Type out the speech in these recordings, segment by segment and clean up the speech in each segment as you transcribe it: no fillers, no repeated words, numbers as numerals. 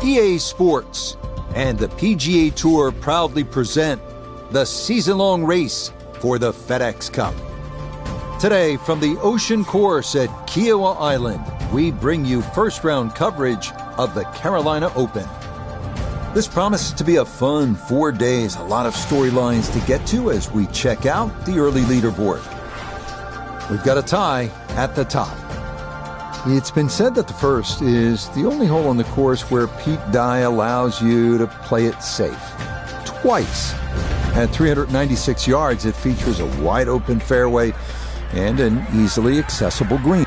EA Sports and the PGA Tour proudly present the season-long race for the FedEx Cup. Today, from the Ocean Course at Kiawah Island, we bring you first-round coverage of the Carolina Open. This promises to be a fun 4 days, a lot of storylines to get to as we check out the early leaderboard. We've got a tie at the top. It's been said that the first is the only hole on the course where Pete Dye allows you to play it safe. Twice. At 396 yards, it features a wide-open fairway and an easily accessible green.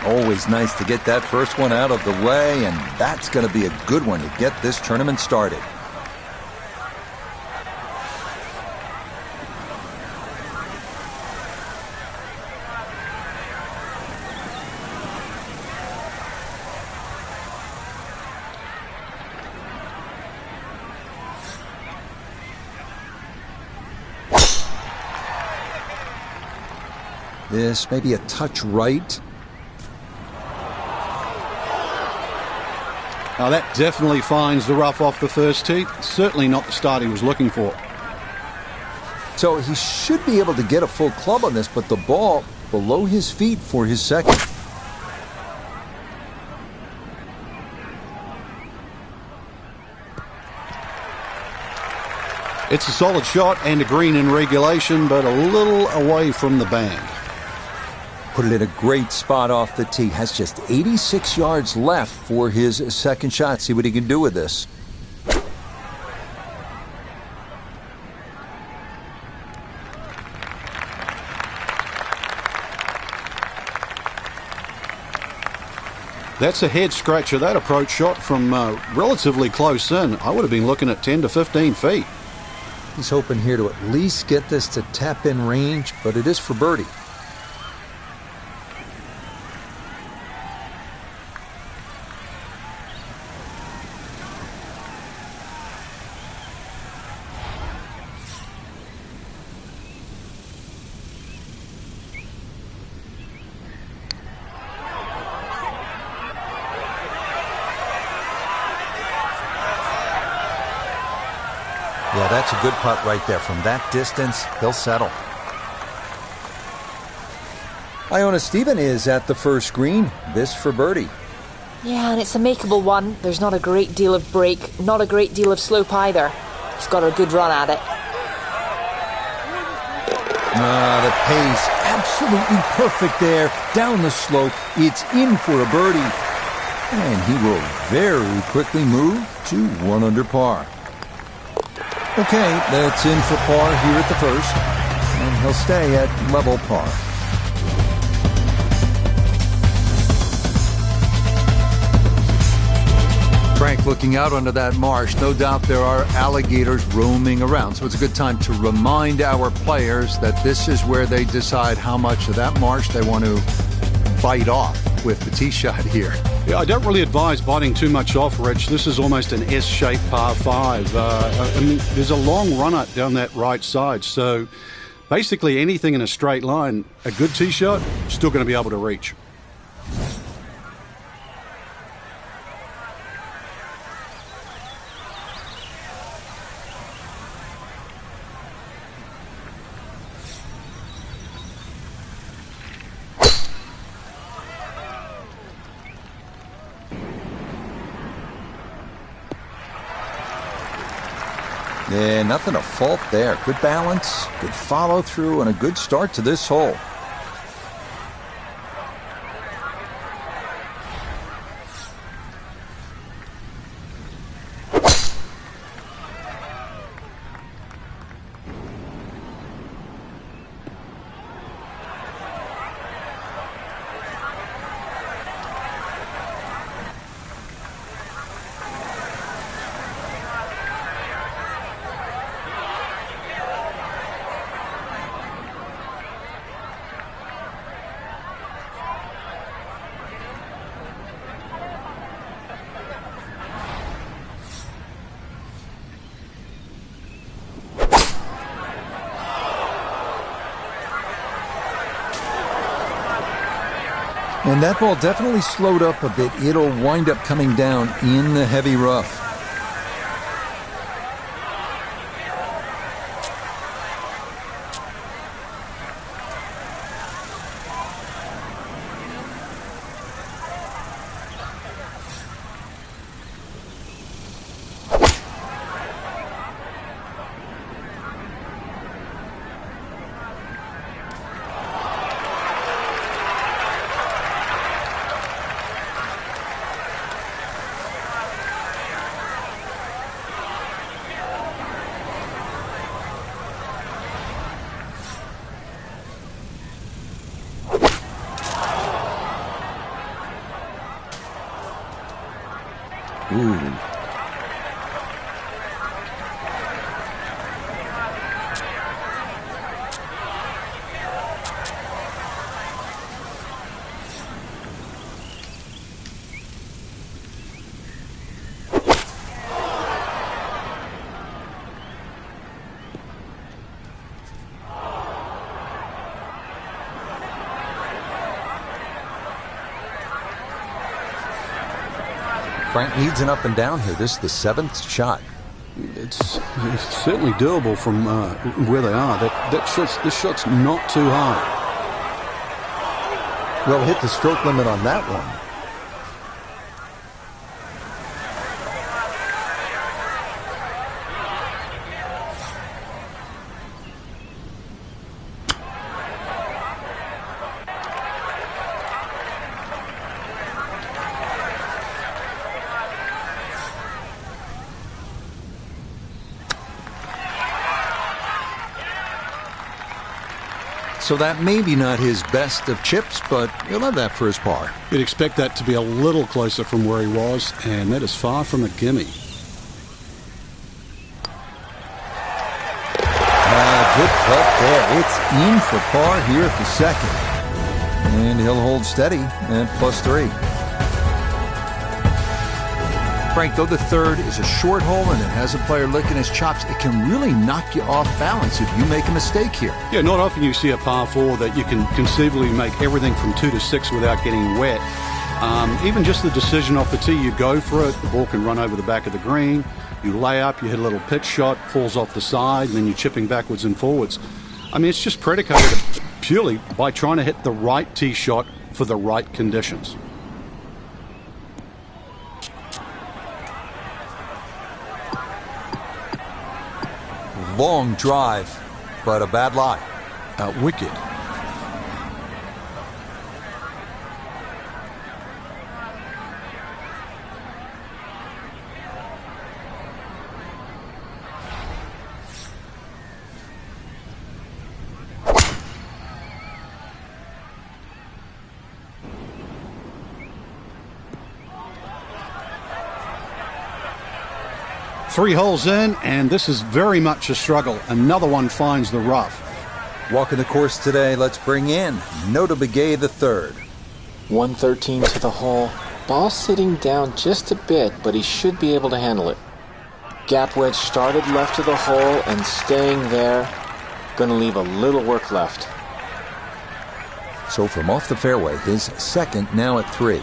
Always nice to get that first one out of the way, and that's going to be a good one to get this tournament started. This may be a touch right. Now that definitely finds the rough off the first tee. Certainly not the start he was looking for. So he should be able to get a full club on this, but the ball below his feet for his second. It's a solid shot and a green in regulation, but a little away from the bank. Put it in a great spot off the tee. Has just 86 yards left for his second shot. See what he can do with this. That's a head scratcher. That approach shot from relatively close in. I would have been looking at 10 to 15 feet. He's hoping here to at least get this to tap in range, but it is for birdie. Yeah, that's a good putt right there. From that distance, he'll settle. Iona Stephen is at the first green. This for birdie. Yeah, and it's a makeable one. There's not a great deal of break, not a great deal of slope either. He's got a good run at it. The pace, absolutely perfect there. Down the slope, it's in for a birdie. And he will very quickly move to 1 under par. Okay, that's in for par here at the first, and he'll stay at level par. Frank looking out onto that marsh. No doubt there are alligators roaming around, so it's a good time to remind our players that this is where they decide how much of that marsh they want to bite off with the tee shot here. Yeah, I don't really advise biting too much off, Rich. This is almost an S-shaped par 5. I mean, there's a long run-up down that right side, so basically anything in a straight line, a good tee shot, still going to be able to reach. Yeah, nothing to fault there. Good balance, good follow through, and a good start to this hole. And that ball definitely slowed up a bit. It'll wind up coming down in the heavy rough. Ooh. Frank needs an up and down here. This is the 7th shot. It's certainly doable from where they are. This shot's not too high. Well, hit the stroke limit on that one. So that may be not his best of chips, but he'll have that for his par. You'd expect that to be a little closer from where he was, and that is far from a gimme. Good putt there. It's in for par here at the 2nd. And he'll hold steady at +3. Frank, though the 3rd is a short hole and it has a player licking his chops, it can really knock you off balance if you make a mistake here. Yeah, not often you see a par 4 that you can conceivably make everything from 2 to 6 without getting wet. Even just the decision off the tee, you go for it, the ball can run over the back of the green, you lay up, you hit a little pitch shot, falls off the side, and then you're chipping backwards and forwards. I mean, it's just predicated purely by trying to hit the right tee shot for the right conditions. Long drive, but a bad lie. Wicked. Three holes in, and this is very much a struggle. Another one finds the rough. Walking the course today, let's bring in Nota Begay the 3rd. 113 to the hole. Ball sitting down just a bit, but he should be able to handle it. Gap wedge started left of the hole and staying there. Gonna leave a little work left. So from off the fairway, his 2nd now at 3.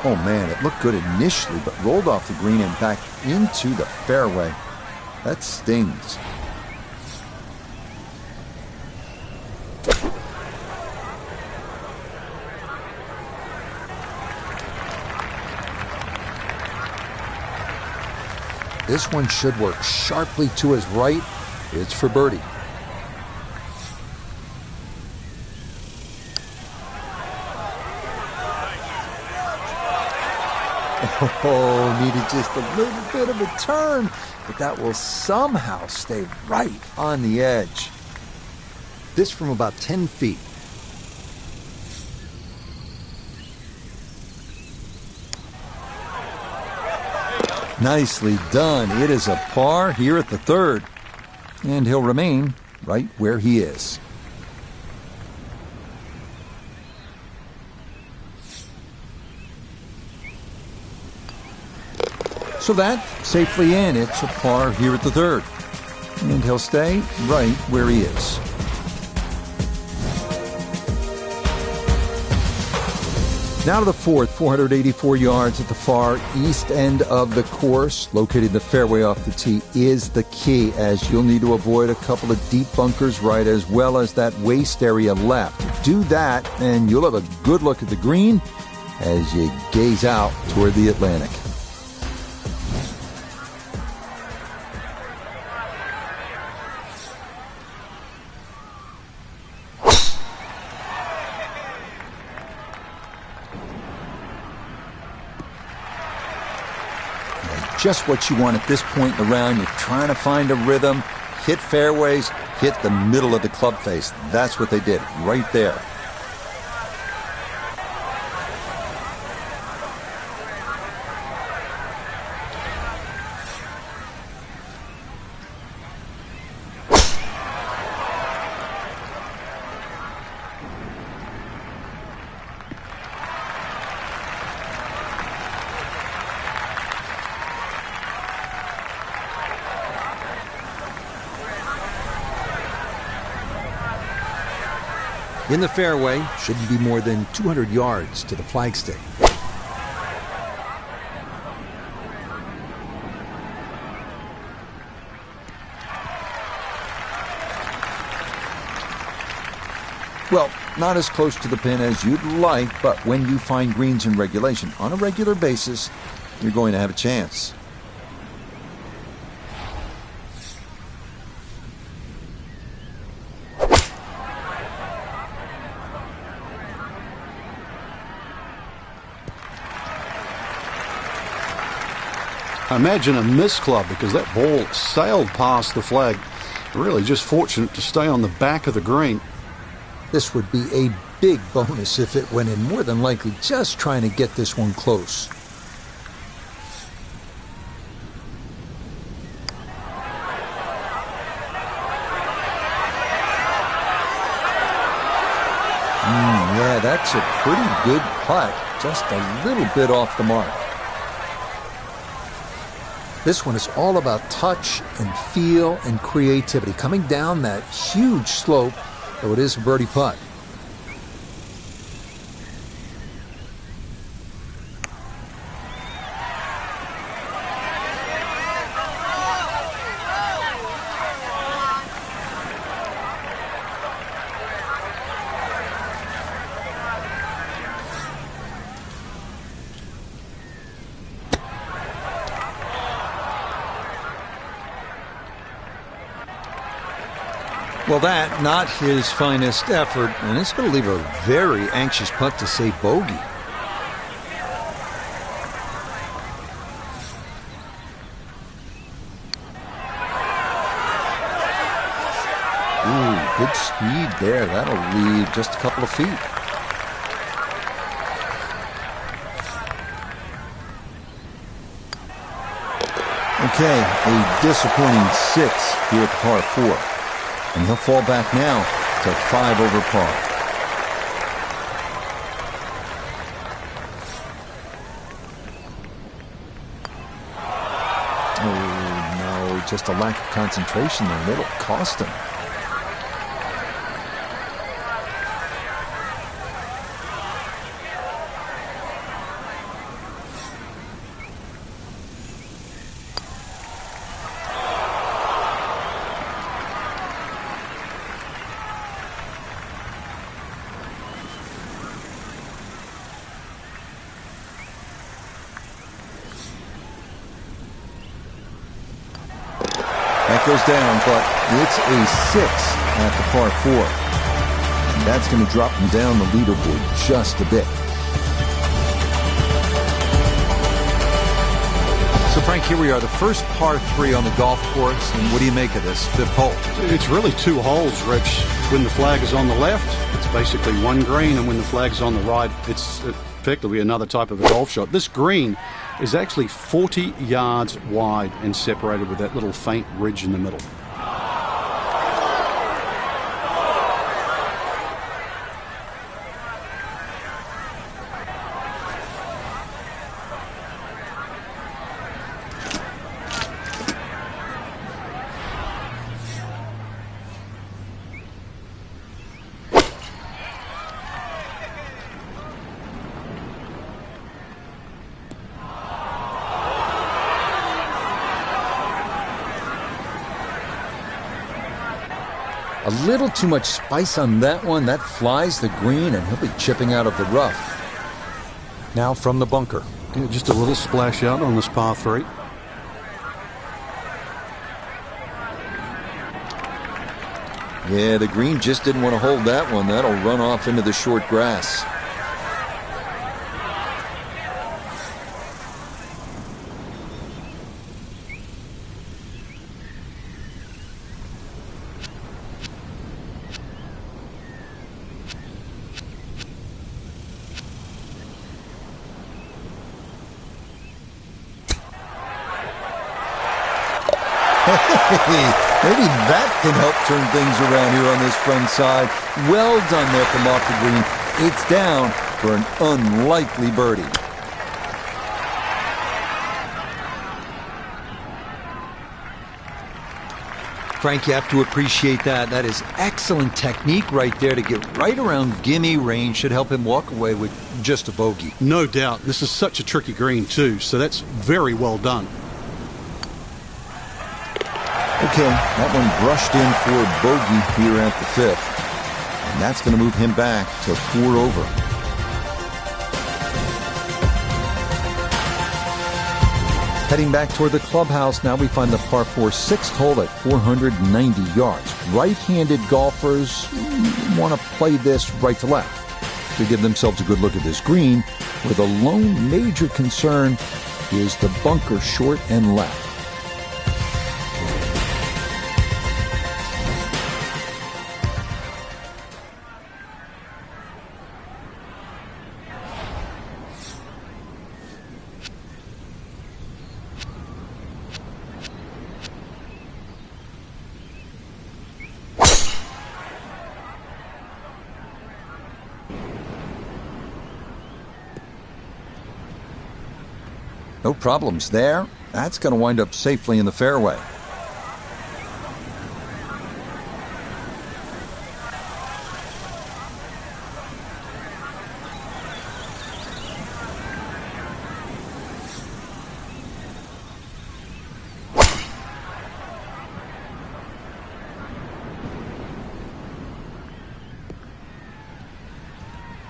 Oh man, it looked good initially, but rolled off the green and back into the fairway. That stings. This one should work sharply to his right. It's for birdie. Oh, needed just a little bit of a turn, but that will somehow stay right on the edge. This from about 10 feet. Nicely done. It is a par here at the 3rd, and he'll remain right where he is. So that safely in. It's a par here at the third. And he'll stay right where he is. Now to the fourth, 484 yards at the far east end of the course. Locating the fairway off the tee is the key, as you'll need to avoid a couple of deep bunkers right as well as that waist area left. Do that, and you'll have a good look at the green as you gaze out toward the Atlantic. Just what you want at this point in the round. You're trying to find a rhythm, hit fairways, hit the middle of the club face. That's what they did right there. In the fairway, shouldn't be more than 200 yards to the flagstick. Well, not as close to the pin as you'd like, but when you find greens in regulation on a regular basis, you're going to have a chance. Imagine a miss club, because that ball sailed past the flag. Really just fortunate to stay on the back of the green. This would be a big bonus if it went in, more than likely just trying to get this one close. Yeah, that's a pretty good putt, just a little bit off the mark. This one is all about touch and feel and creativity. Coming down that huge slope, though it is a birdie putt. Well, that, not his finest effort, and it's going to leave a very anxious putt to say bogey. Ooh, good speed there. That'll leave just a couple of feet. Okay, a disappointing 6 here at par 4. And he'll fall back now to 5 over par. Oh, no, just a lack of concentration there. That'll cost him. That goes down, but it's a 6 at the par 4. And that's going to drop him down the leaderboard just a bit. So, Frank, here we are, the first par 3 on the golf course. And what do you make of this fifth hole? It's really 2 holes, Rich. When the flag is on the left, it's basically one green, and when the flag's on the right, it's effectively another type of a golf shot. This green is actually 40 yards wide and separated with that little faint ridge in the middle. A little too much spice on that one. That flies the green, and he'll be chipping out of the rough. Now from the bunker. Yeah, just a little splash out on this par 3. Yeah, the green just didn't want to hold that one. That'll run off into the short grass. Maybe that can help turn things around here on this front side. Well done there from off the green. It's down for an unlikely birdie. Frank, you have to appreciate that. That is excellent technique right there to get right around gimme range. Should help him walk away with just a bogey. No doubt. This is such a tricky green, too, so that's very well done. Okay, that one brushed in for a bogey here at the 5th. And that's going to move him back to 4 over. Heading back toward the clubhouse, now we find the par 4 6th hole at 490 yards. Right-handed golfers want to play this right to left to give themselves a good look at this green, where the lone major concern is the bunker short and left. No problems there. That's going to wind up safely in the fairway.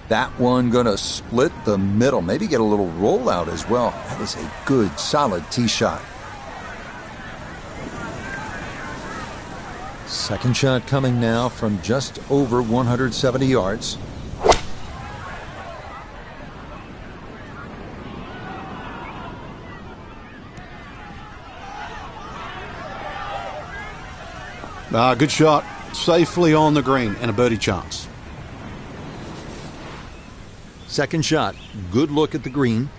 That one going to split the middle. Maybe get a little rollout as well. That is a good, solid tee shot. Second shot coming now from just over 170 yards. Good shot. Safely on the green and a birdie chance. Second shot, good look at the green.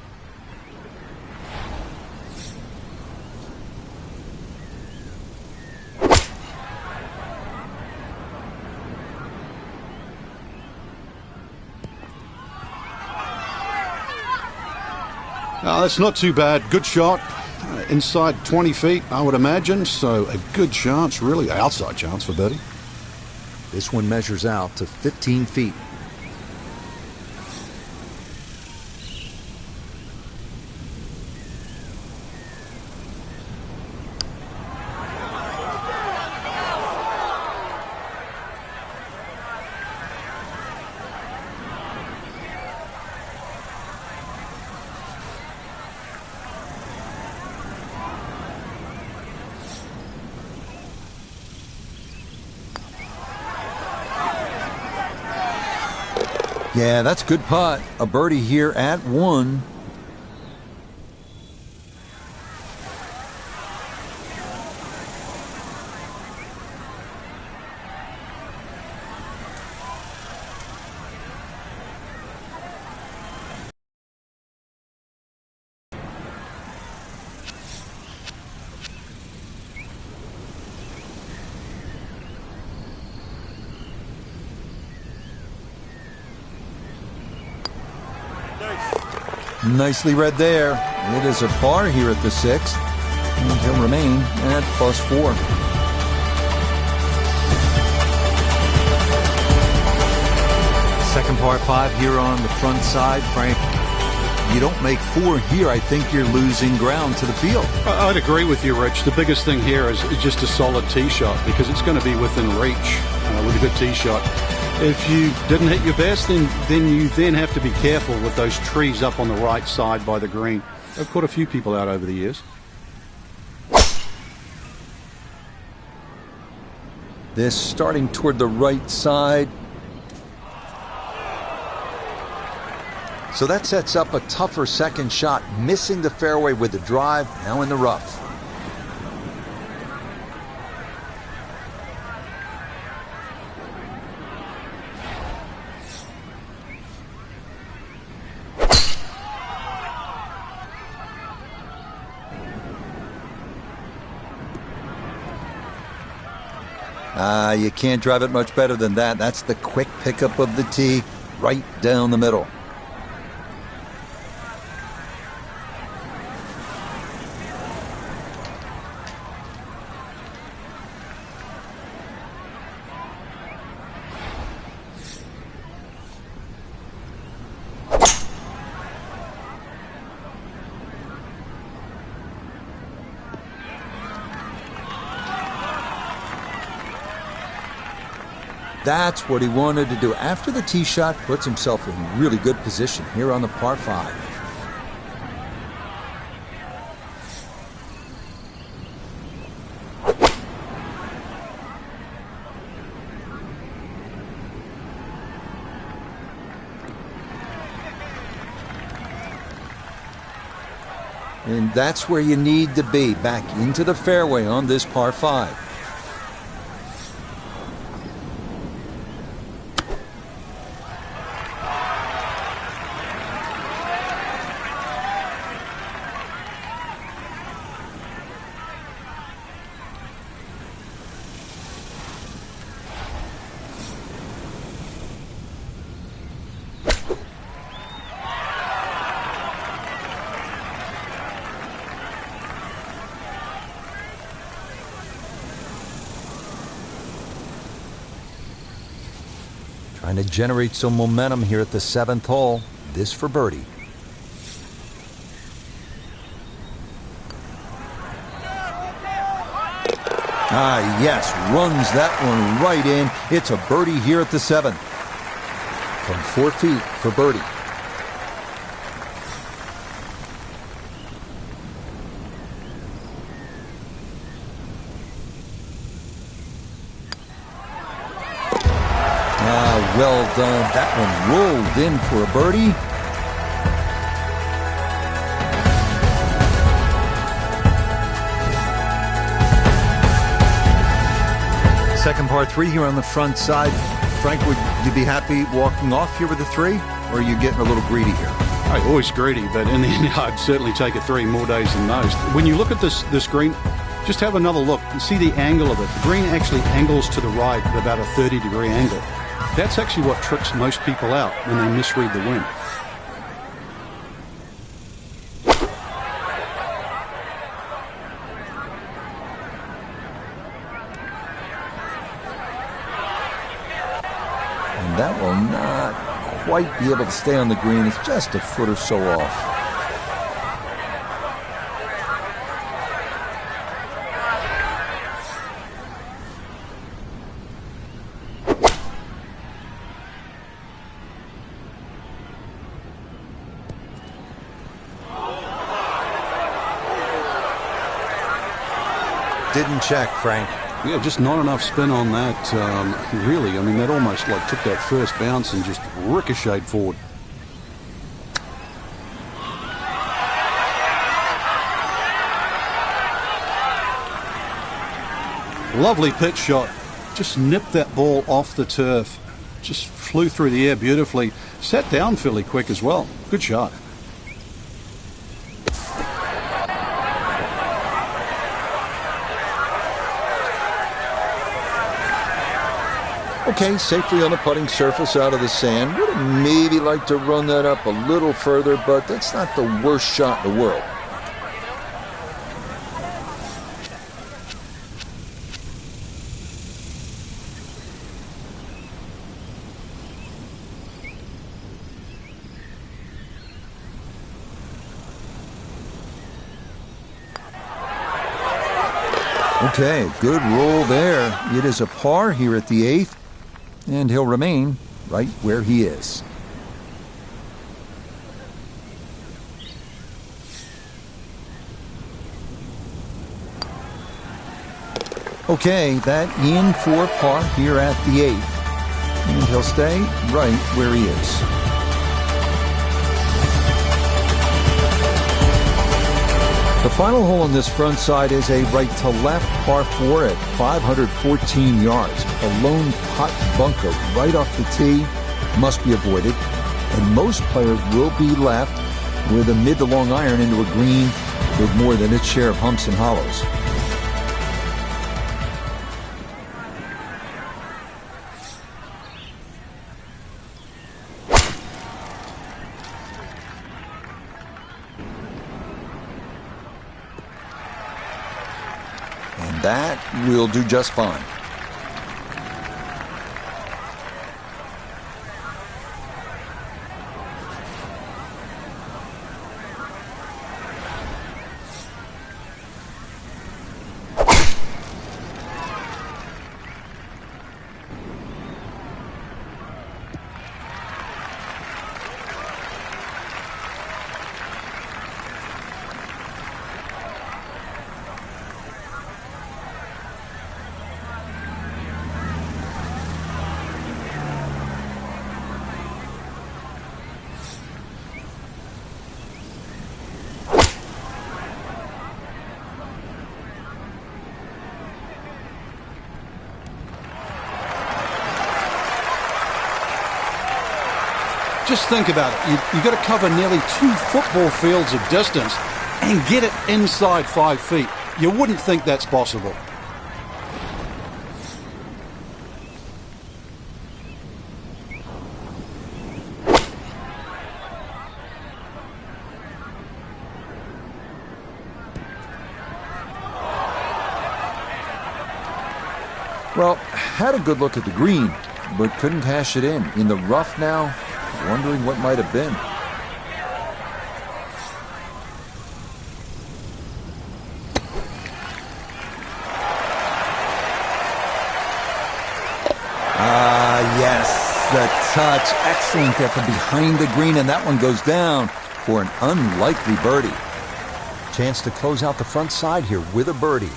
That's not too bad. Good shot. Inside 20 feet, I would imagine. So a good chance, really outside chance for birdie. This one measures out to 15 feet. Yeah, that's a good putt. A birdie here at 1. Nicely read there. It is a par here at the 6th, and he'll remain at +4. Second par 5 here on the front side, Frank. You don't make 4 here, I think you're losing ground to the field. I'd agree with you, Rich. The biggest thing here is just a solid tee shot, because it's going to be within reach with a good tee shot. If you didn't hit your best, then you have to be careful with those trees up on the right side by the green. I've caught a few people out over the years. This starting toward the right side. So that sets up a tougher second shot, missing the fairway with the drive, now in the rough. You can't drive it much better than that. That's the quick pickup of the tee, right down the middle. That's what he wanted to do. After the tee shot, puts himself in really good position here on the par 5. And that's where you need to be, back into the fairway on this par 5. Trying to generate some momentum here at the 7th hole. This for birdie. Yes, runs that one right in. It's a birdie here at the 7th. From 4 feet for birdie. Well done. That one rolled in for a birdie. Second par 3 here on the front side. Frank, would you be happy walking off here with a 3? Or are you getting a little greedy here? I'm always greedy, but in the end, I'd certainly take a 3 more days than most. When you look at this green, just have another look and see the angle of it. The green actually angles to the right at about a 30-degree angle. That's actually what tricks most people out when they misread the wind. And that will not quite be able to stay on the green. It's just a foot or so off. Didn't check, Frank. Yeah, just not enough spin on that, really. I mean, that almost like took that first bounce and just ricocheted forward. Lovely pitch shot. Just nipped that ball off the turf. Just flew through the air beautifully. Sat down fairly quick as well. Good shot. Okay, safely on the putting surface out of the sand. Would have maybe liked to run that up a little further, but that's not the worst shot in the world. Okay, good roll there. It is a par here at the 8th, and he'll remain right where he is. Okay, that in for par here at the 8th, and he'll stay right where he is. The final hole on this front side is a right-to-left par 4 at 514 yards. A lone pot bunker right off the tee must be avoided, and most players will be left with a mid to long iron into a green with more than its share of humps and hollows. And that will do just fine. Just think about it. You've got to cover nearly 2 football fields of distance and get it inside 5 feet. You wouldn't think that's possible. Well, had a good look at the green, but couldn't cash it in. In the rough now, wondering what might have been. Yes, the touch. Excellent effort behind the green, and that one goes down for an unlikely birdie. Chance to close out the front side here with a birdie.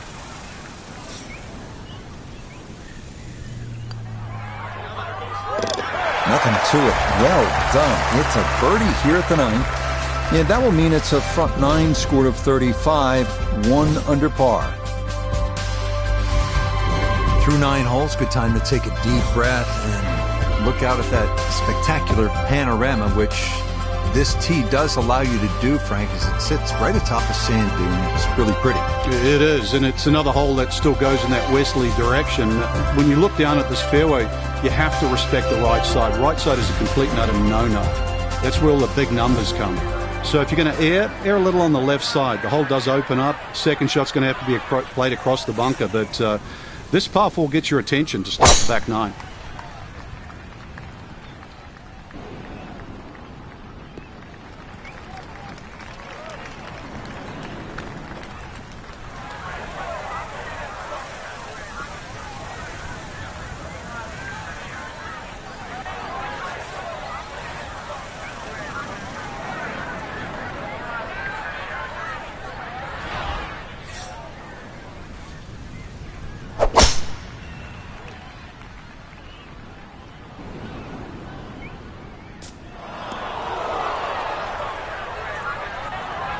Nothing to it. Well done. It's a birdie here at the 9th. And that will mean it's a front 9 score of 35, 1 under par. Through 9 holes, good time to take a deep breath and look out at that spectacular panorama, which this tee does allow you to do, Frank, as it sits right atop a sand dune. It's really pretty. It is, and it's another hole that still goes in that westerly direction. When you look down at this fairway, you have to respect the right side. Right side is a complete and utter no-no. That's where all the big numbers come. So if you're going to err a little on the left side. The hole does open up. Second shot's going to have to be played across the bunker, but this par 4 gets your attention to start the back 9.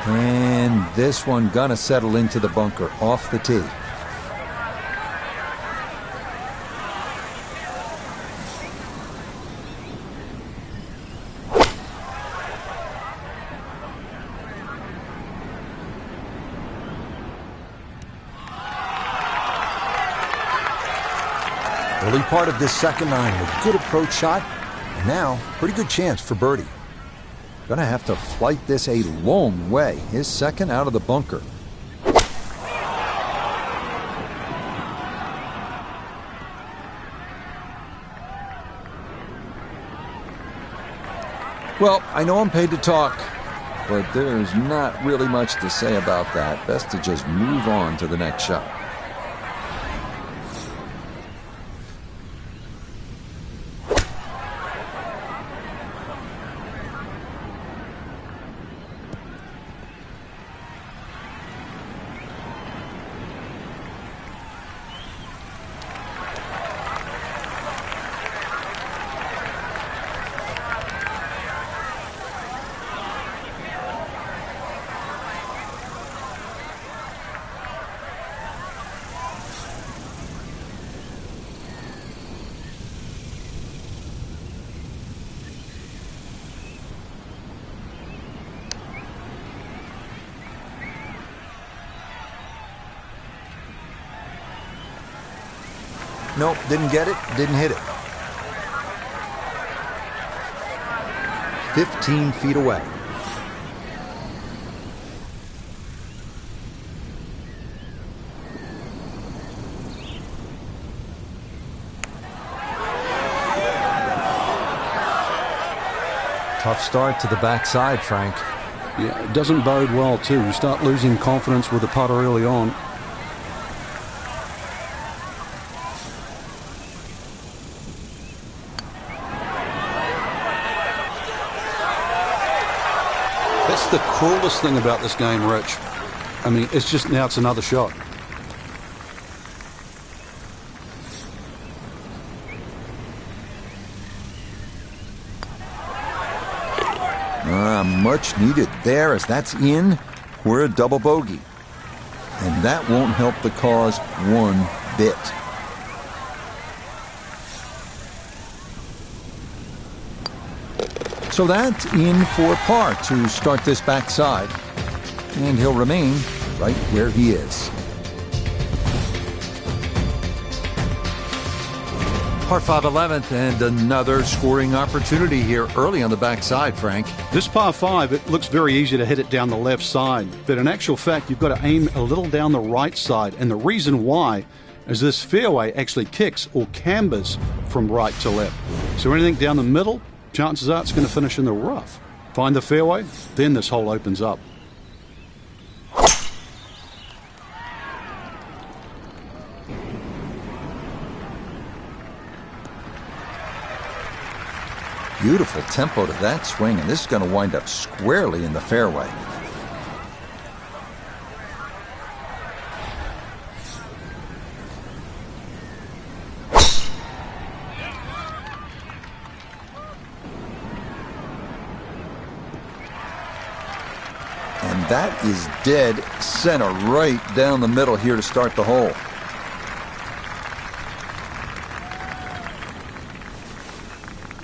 And this one gonna settle into the bunker off the tee. Early part of this second 9 with good approach shot. And now, pretty good chance for birdie. Gonna have to flight this a long way. His second out of the bunker. Well, I know I'm paid to talk, but there's not really much to say about that. Best to just move on to the next shot. Nope, didn't get it, didn't hit it. 15 feet away. Tough start to the backside, Frank. Yeah, it doesn't bode well, too. You start losing confidence with the putter early on. That's the cruelest thing about this game, Rich. I mean, it's just now it's another shot. Much needed there, as that's in for a double bogey. And that won't help the cause one bit. So that's in for par to start this backside. And he'll remain right where he is. Par 5 11th, and another scoring opportunity here early on the backside, Frank. This par 5, it looks very easy to hit it down the left side, but in actual fact, you've got to aim a little down the right side, and the reason why is this fairway actually kicks or cambers from right to left. So anything down the middle, chances are it's going to finish in the rough. Find the fairway, then this hole opens up. Beautiful tempo to that swing, and this is going to wind up squarely in the fairway. And that is dead center, right down the middle here to start the hole.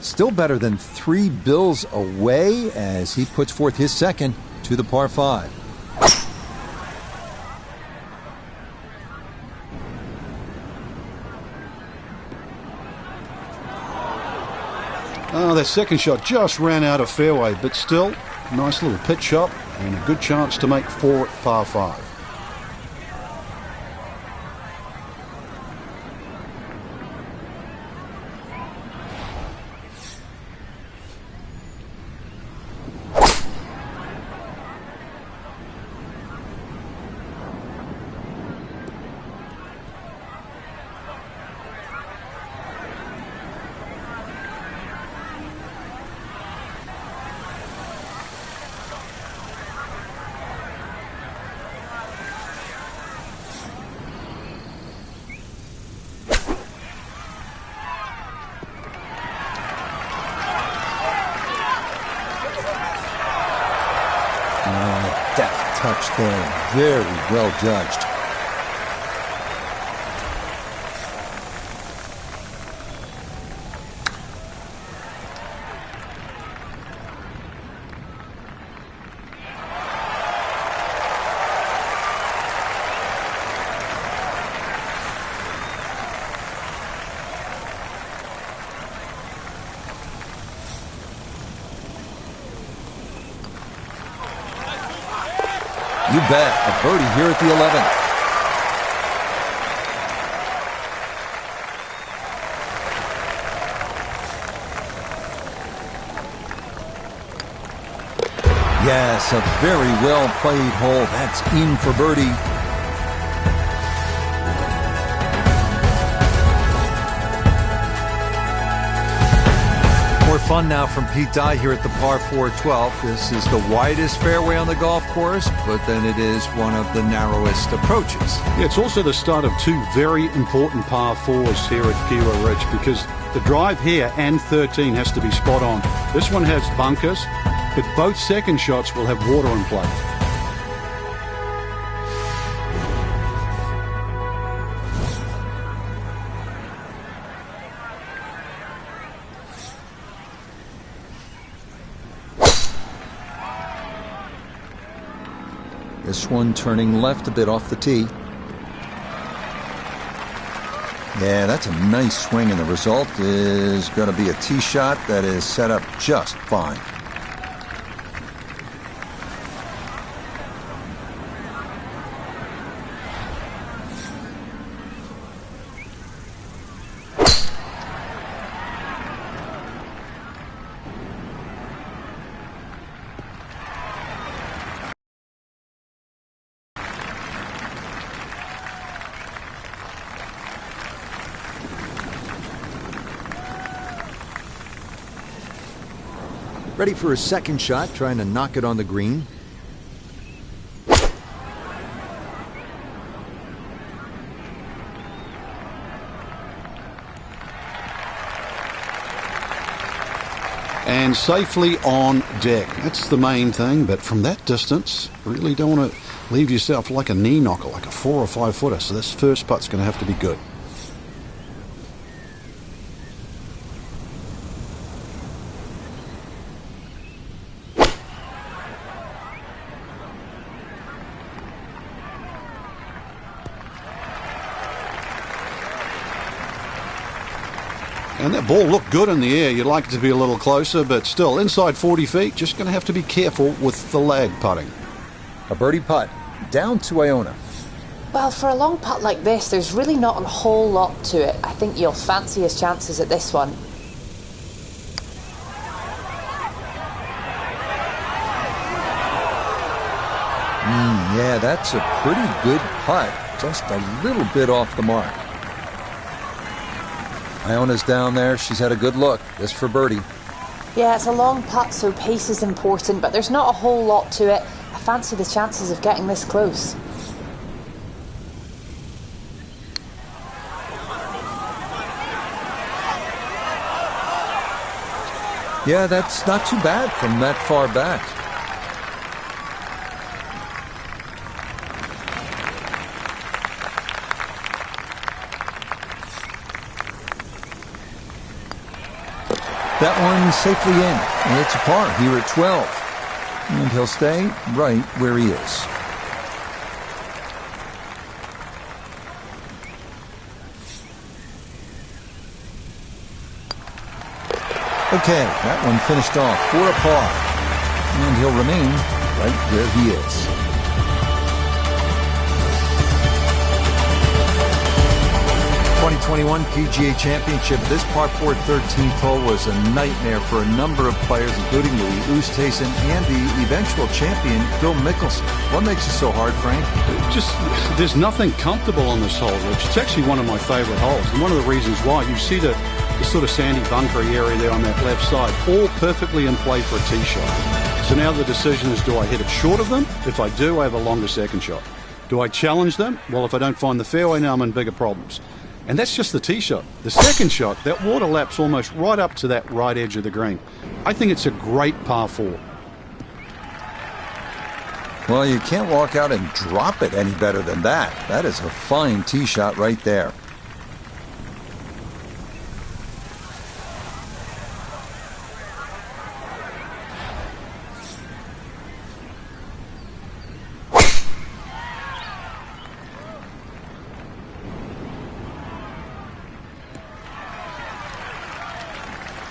Still better than 3 bills away as he puts forth his second to the par 5. Oh, that second shot just ran out of fairway, but still, nice little pitch shot and a good chance to make 4 at par 5. Deft touch there, very well judged. You bet, a birdie here at the 11th. Yes, a very well played hole. That's in for birdie. More fun now from Pete Dye here at the par 4 12. This is the widest fairway on the golf course, but then it is one of the narrowest approaches. Yeah, it's also the start of 2 very important par 4s here at Kiawah Ridge, because the drive here and 13 has to be spot on. This one has bunkers, but both second shots will have water in play. This one turning left a bit off the tee. Yeah, that's a nice swing, and the result is going to be a tee shot that is set up just fine. Ready for a second shot, trying to knock it on the green. And safely on deck. That's the main thing, but from that distance, really don't want to leave yourself like a knee knocker, like a 4 or 5 footer. So this first putt's going to have to be good. And that ball looked good in the air. You'd like it to be a little closer, but still, inside 40 feet, just going to have to be careful with the lag putting. A birdie putt, down to Iona. Well, for a long putt like this, there's really not a whole lot to it. I think you'll fancy his chances at this one. Yeah, that's a pretty good putt, just a little bit off the mark. Iona's down there. She's had a good look. This for birdie. Yeah, it's a long putt, so pace is important, but there's not a whole lot to it. I fancy the chances of getting this close. Yeah, that's not too bad from that far back. That one safely in. It's a par here at 12. And he'll stay right where he is. Okay, that one finished off for a par. And he'll remain right where he is. '21 PGA Championship. This par 4 13th hole was a nightmare for a number of players, including Louis Oosthuizen and the eventual champion, Phil Mickelson. What makes it so hard, Frank? There's nothing comfortable on this hole, Rich. It's actually one of my favorite holes. And one of the reasons why, you see the sort of sandy bunkery area there on that left side, all perfectly in play for a tee shot. So now the decision is, do I hit it short of them? If I do, I have a longer second shot. Do I challenge them? Well, if I don't find the fairway, now I'm in bigger problems. And that's just the tee shot. The second shot, that water laps almost right up to that right edge of the green. I think it's a great par 4. Well, you can't walk out and drop it any better than that. That is a fine tee shot right there.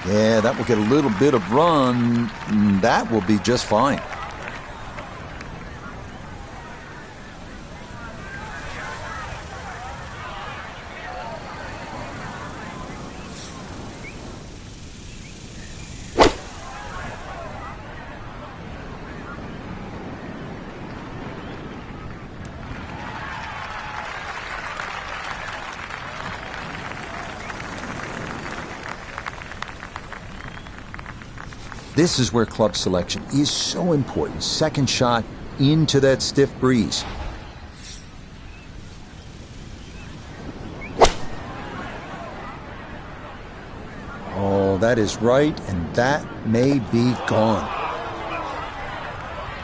Yeah, that will get a little bit of run. That will be just fine. This is where club selection is so important. Second shot into that stiff breeze. Oh, that is right, and that may be gone.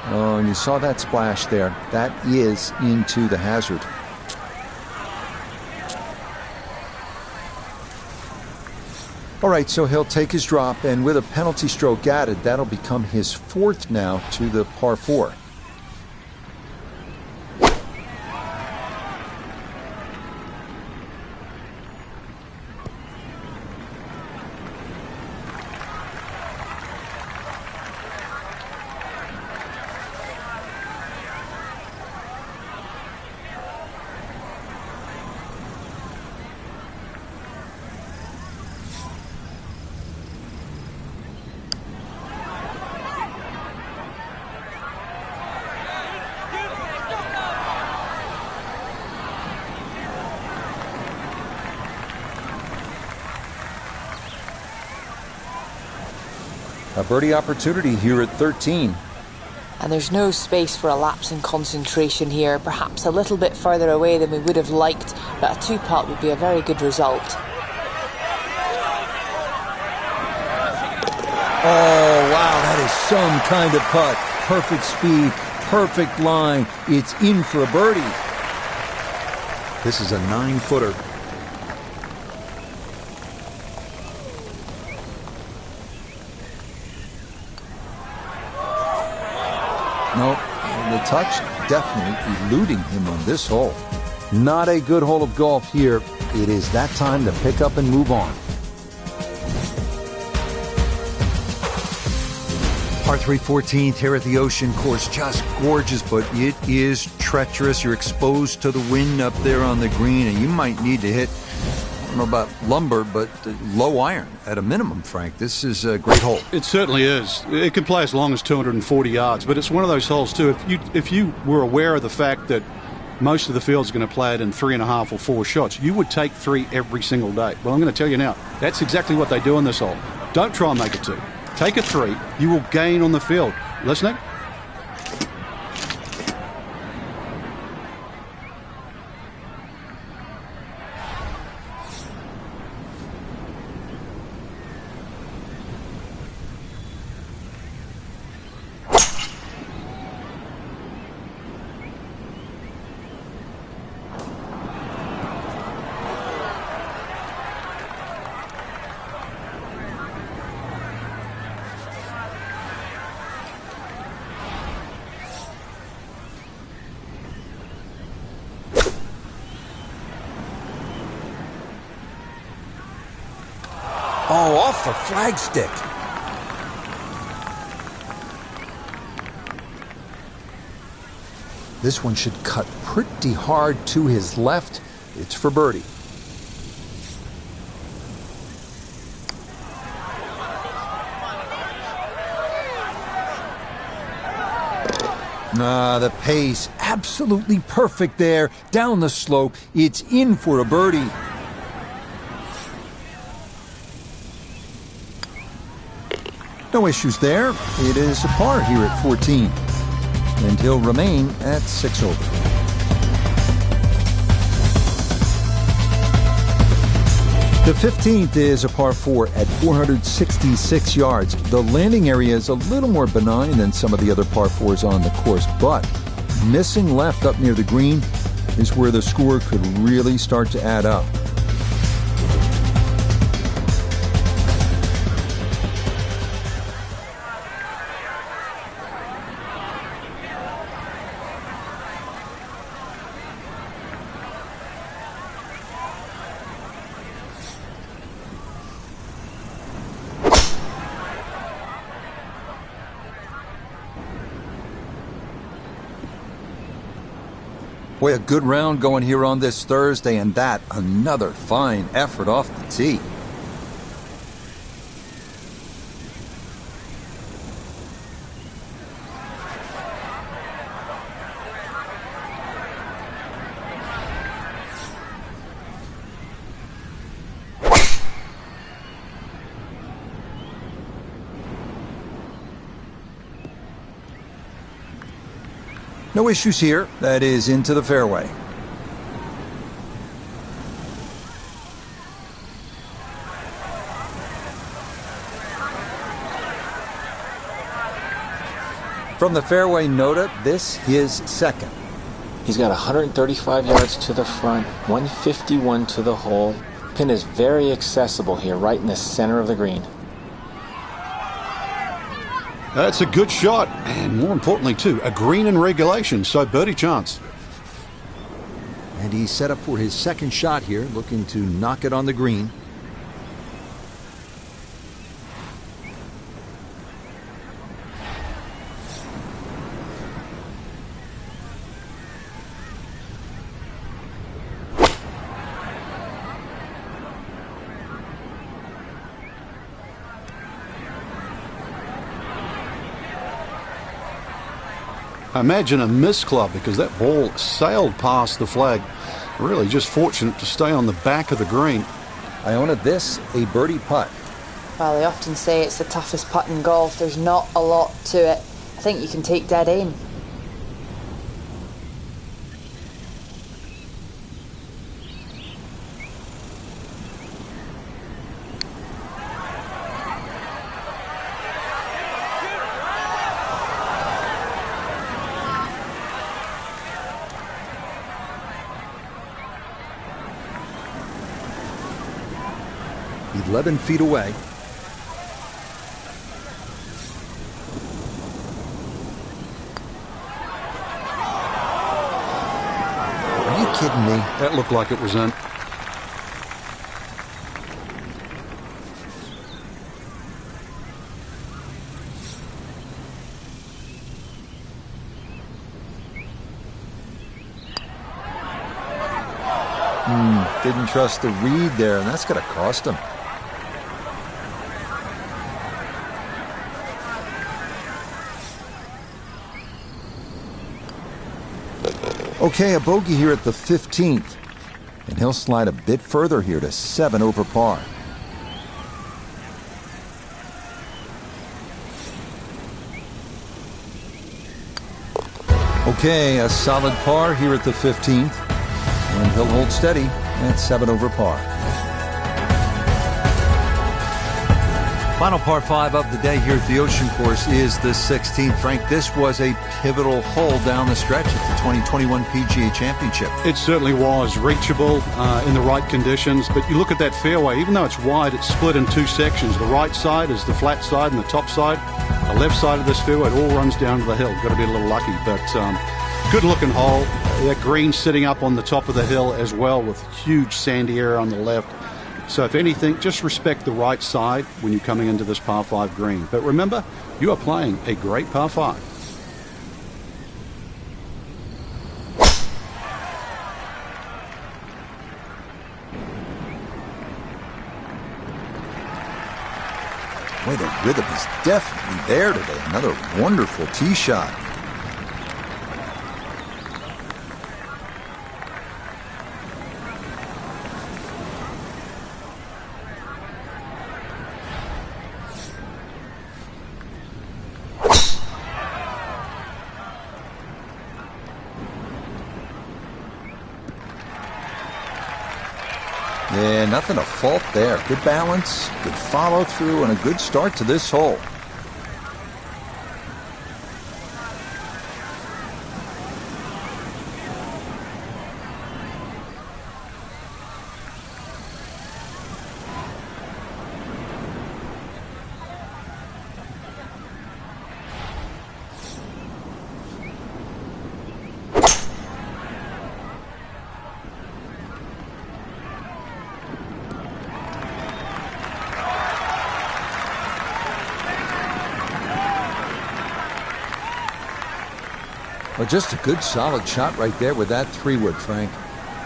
Oh, and you saw that splash there. That is into the hazard. All right, so he'll take his drop, and with a penalty stroke added, that'll become his 4th now to the par 4. A birdie opportunity here at 13. And there's no space for a lapse in concentration here. Perhaps a little bit further away than we would have liked, but a 2-putt would be a very good result. Oh, wow, that is some kind of putt. Perfect speed, perfect line. It's in for a birdie. This is a 9-footer. No, the touch definitely eluding him on this hole. Not a good hole of golf here. It is that time to pick up and move on. Par 3 14th here at the Ocean Course. Just gorgeous, but it is treacherous. You're exposed to the wind up there on the green, and you might need to hit, I don't know about lumber, but low iron at a minimum, Frank. This is a great hole. It certainly is. It can play as long as 240 yards, but it's one of those holes, too. If you were aware of the fact that most of the field's going to play it in 3.5 or 4 shots, you would take 3 every single day. Well, I'm going to tell you now, that's exactly what they do on this hole. Don't try and make it 2. Take a 3. You will gain on the field. Listening? Oh, off the flagstick. This one should cut pretty hard to his left. It's for birdie. The pace, absolutely perfect there. Down the slope, it's in for a birdie. No issues there. It is a par here at 14. And he'll remain at 6 over. The 15th is a par 4 at 466 yards. The landing area is a little more benign than some of the other par 4s on the course, but missing left up near the green is where the score could really start to add up. Boy, a good round going here on this Thursday, and that another fine effort off the tee. No issues here. That is into the fairway. From the fairway nota, this his second. He's got 135 yards to the front, 151 to the hole. Pin is very accessible here, right in the center of the green. That's a good shot, and more importantly, too, a green in regulation, so birdie chance. And he's set up for his second shot here, looking to knock it on the green. Imagine a missed club because that ball sailed past the flag. Really just fortunate to stay on the back of the green. Iona, this a birdie putt. Well, they often say it's the toughest putt in golf. There's not a lot to it. I think you can take dead aim. He's 11 feet away. Are you kidding me? That looked like it was in. Didn't trust the read there, and that's going to cost him. Okay, a bogey here at the 15th. And he'll slide a bit further here to 7 over par. Okay, a solid par here at the 15th. And he'll hold steady at 7 over par. Final par 5 of the day here at the Ocean Course is the 16th. Frank, this was a pivotal hole down the stretch at the 2021 PGA Championship. It certainly was reachable in the right conditions, but you look at that fairway, even though it's wide, it's split in two sections. The right side is the flat side and the top side. The left side of this fairway, it all runs down to the hill. Got to be a little lucky, but good looking hole. That green sitting up on the top of the hill as well with huge sandy area on the left. So if anything, just respect the right side when you're coming into this par 5 green. But remember, you are playing a great par 5. Boy, the rhythm is definitely there today. Another wonderful tee shot. Yeah, nothing to fault there. Good balance, good follow through, and a good start to this hole. Well, just a good solid shot right there with that 3-wood, Frank.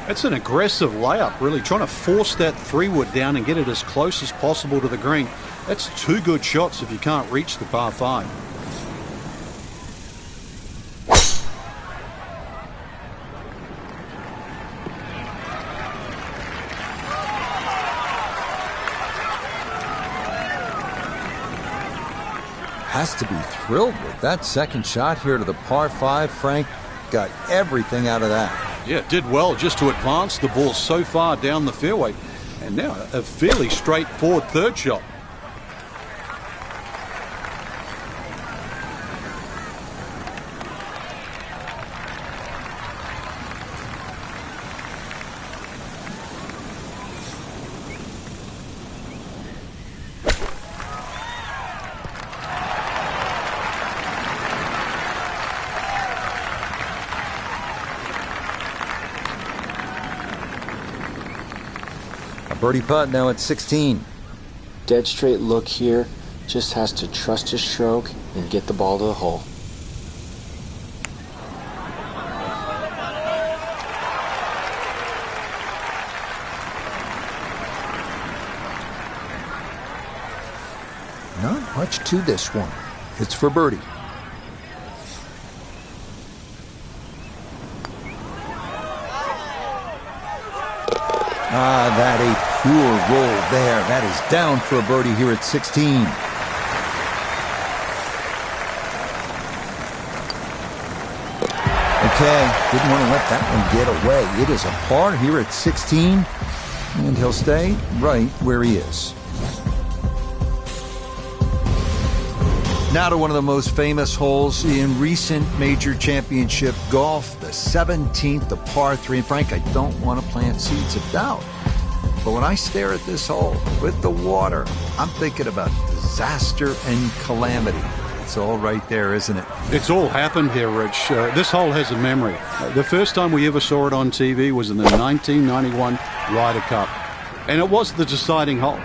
It's an aggressive layup, really, trying to force that 3-wood down and get it as close as possible to the green. That's two good shots if you can't reach the par 5. Has to be thrilled with that second shot here to the par 5. Frank got everything out of that. Yeah, did well just to advance the ball so far down the fairway. And now a fairly straightforward third shot. Birdie putt now at 16. Dead straight look here. Just has to trust his stroke and get the ball to the hole. Not much to this one. It's for birdie. That a pure roll there. That is down for a birdie here at 16. Okay, didn't want to let that one get away. It is a par here at 16, and he'll stay right where he is. Now to one of the most famous holes in recent major championship golf, the 17th, the par 3. And Frank, I don't want to plant seeds of doubt, but when I stare at this hole with the water, I'm thinking about disaster and calamity. It's all right there, isn't it? It's all happened here, Rich. This hole has a memory. The first time we ever saw it on TV was in the 1991 Ryder Cup, and it was the deciding hole.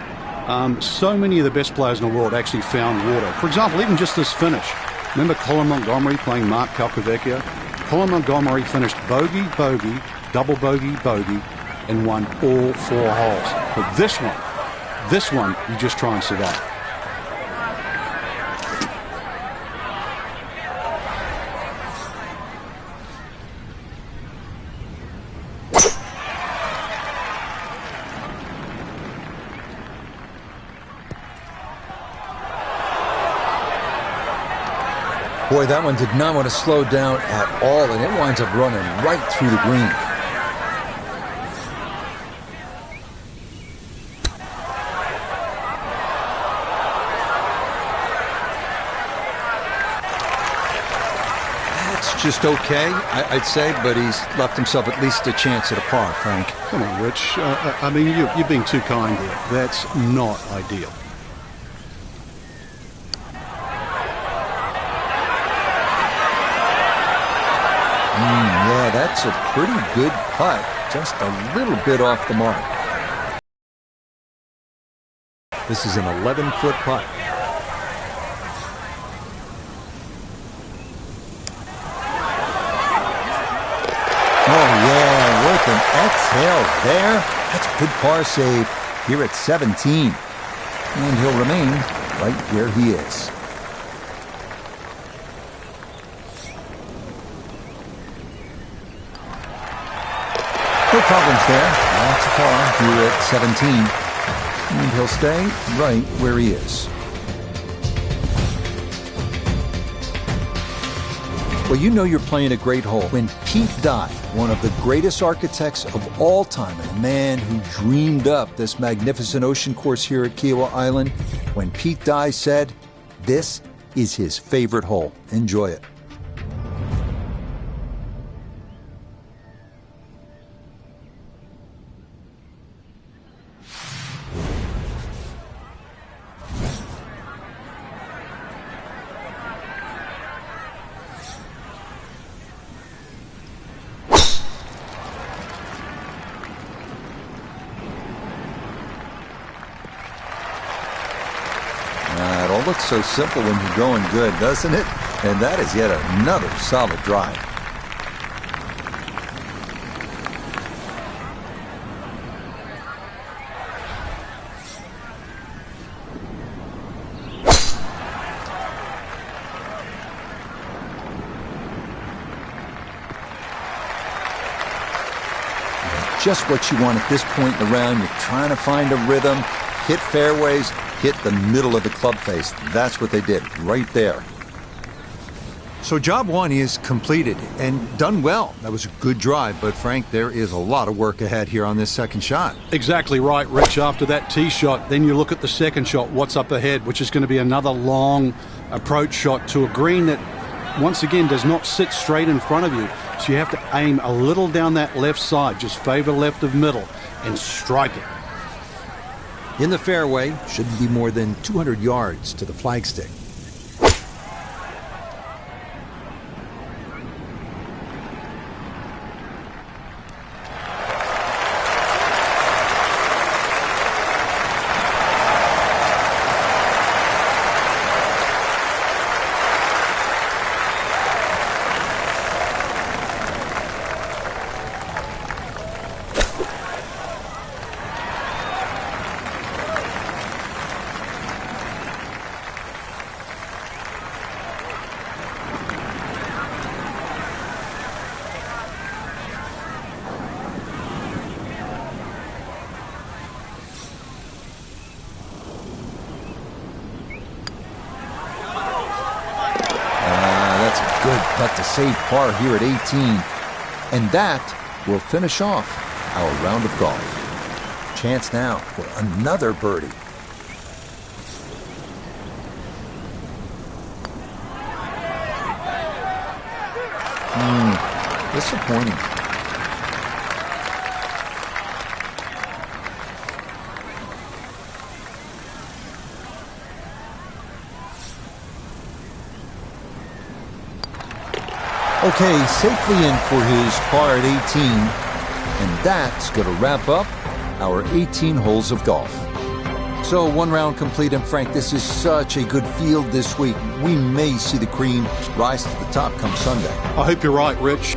So many of the best players in the world actually found water. For example, even just this finish. Remember Colin Montgomery playing Mark Calcavecchia? Colin Montgomery finished bogey, bogey, double bogey, bogey, and won all 4 holes. But this one, you just try and survive. Boy, that one did not want to slow down at all, and it winds up running right through the green. That's just okay, I'd say, but he's left himself at least a chance at a par, Frank. Come on, Rich. I mean, you're being too kind here. That's not ideal. Yeah, that's a pretty good putt. Just a little bit off the mark. This is an 11-foot putt. Oh, yeah, with an exhale there. That's a good par save here at 17. And he'll remain right where he is. No problems there. That's a par here at 17. And he'll stay right where he is. Well, you know you're playing a great hole when Pete Dye, one of the greatest architects of all time, and a man who dreamed up this magnificent ocean course here at Kiawah Island, when Pete Dye said, this is his favorite hole. Enjoy it. It all looks so simple when you're going good, doesn't it? And that is yet another solid drive. Just what you want at this point in the round. You're trying to find a rhythm, hit fairways, hit the middle of the club face. That's what they did right there. So job one is completed and done well. That was a good drive, but Frank, there is a lot of work ahead here on this second shot. Exactly right, Rich. After that tee shot, then you look at the second shot, what's up ahead, which is going to be another long approach shot to a green that, once again, does not sit straight in front of you. So you have to aim a little down that left side, just favor left of middle, and strike it. In the fairway, shouldn't be more than 200 yards to the flagstick. good putt to save par here at 18. And that will finish off our round of golf. Chance now for another birdie. Disappointing. Okay, safely in for his par at 18. And that's going to wrap up our 18 holes of golf. So one round complete, and Frank, this is such a good field this week. We may see the cream rise to the top come Sunday. I hope you're right, Rich.